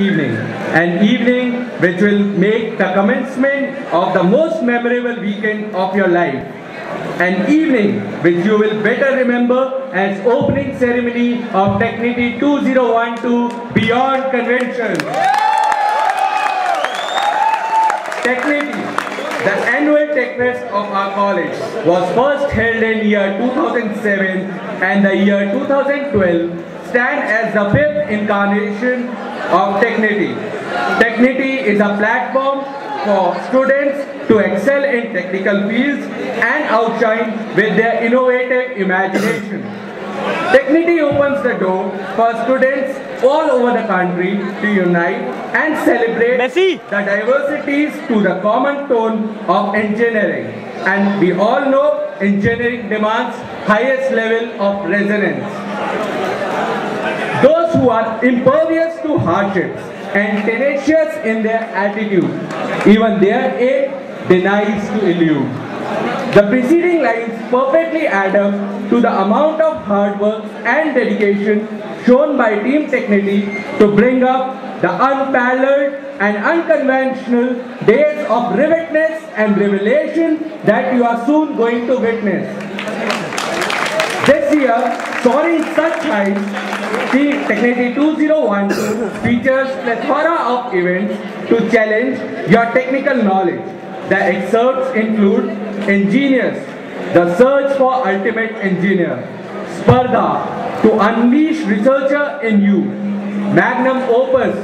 evening, an evening which will make the commencement of the most memorable weekend of your life. An evening which you will better remember as opening ceremony of Technity 2012 Beyond Convention. Technity, the annual TechFest of our college, was first held in year 2007 and the year 2012 stand as the fifth incarnation of Technity. Technity is a platform for students to excel in technical fields and outshine with their innovative imagination. Technity opens the door for students all over the country to unite and celebrate the diversities to the common tone of engineering. And we all know engineering demands highest level of resonance. Those who are impervious to hardships and tenacious in their attitude, even their aid denies to elude. The preceding lines perfectly add up to the amount of hard work and dedication shown by Team Technity to bring up the unparalleled and unconventional days of rivetness and revelation that you are soon going to witness. This year, soaring such heights, Team Technity 2012 features plethora of events to challenge your technical knowledge. The excerpts include Engineers, the search for ultimate engineer, Spardha, to unleash researcher in you, Magnum Opus,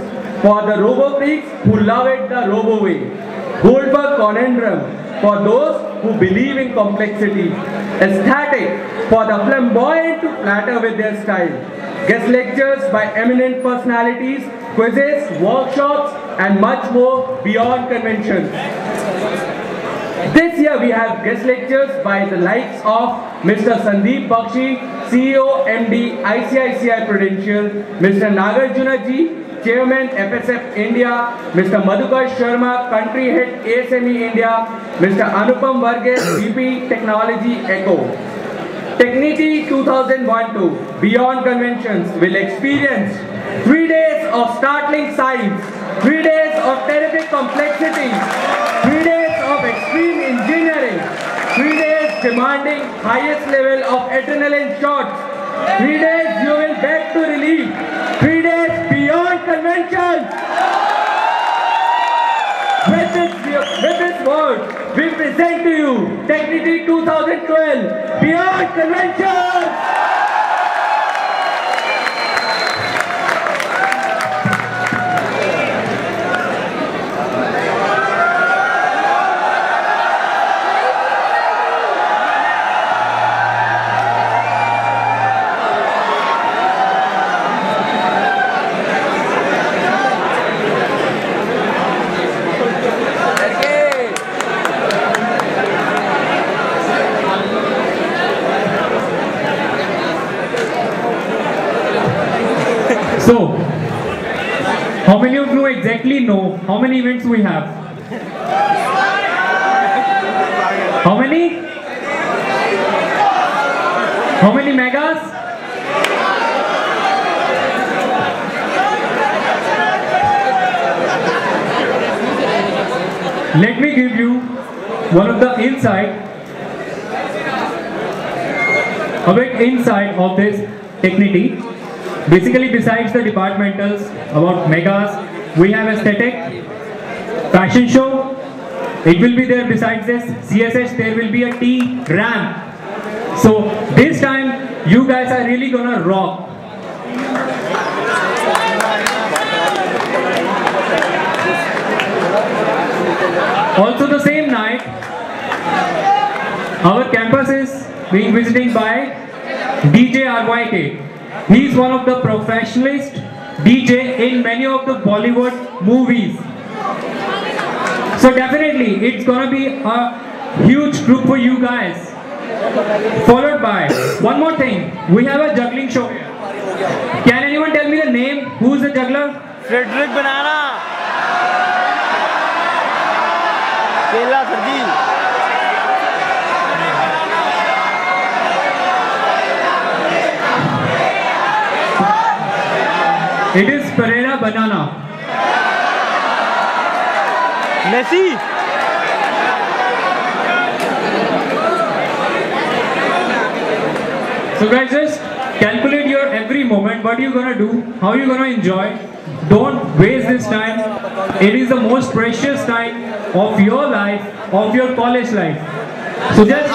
for the robo-freaks who love it the robo way, Goldberg Conundrum, for those who believe in complexity, Aesthetic, for the flamboyant to flatter with their style, guest lectures by eminent personalities, quizzes, workshops, and much more beyond conventions. This year we have guest lectures by the likes of Mr. Sandeep Bakshi, CEO MD ICICI Prudential, Mr. Nagarjuna Ji, Chairman FSF India, Mr. Madhukar Sharma, Country Head ASME India, Mr. Anupam Varghese, VP Technology Echo. Technity 2012 Beyond Conventions will experience 3 days of startling science, 3 days of terrific complexity, 3 days of extreme engineering, 3 days demanding highest level of adrenaline shots, 3 days you will beg to relieve, 3 days beyond conventions. With this word, we present to you Technity 2012 Beyond Conventions. So, how many of you exactly know how many events we have? How many? How many megas? Let me give you one of the a bit insight of this Technity. Basically, besides the departmentals about megas, we have aesthetic, fashion show. It will be there. Besides this CSS, there will be a T ramp. So this time, you guys are really gonna rock. Also, the same night, our campus is being visited by DJ RYK. He is one of the professionalist DJ in many of the Bollywood movies. So definitely it's gonna be a huge group for you guys. Followed by one more thing, we have a juggling show here. Can anyone tell me the name? Who's the juggler? Frederick Banana. Kela Sardi. It is Pereira Banana. Messi So guys, just calculate your every moment. What you gonna do? How you gonna enjoy? Don't waste this time. It is the most precious time of your life, of your college life. So just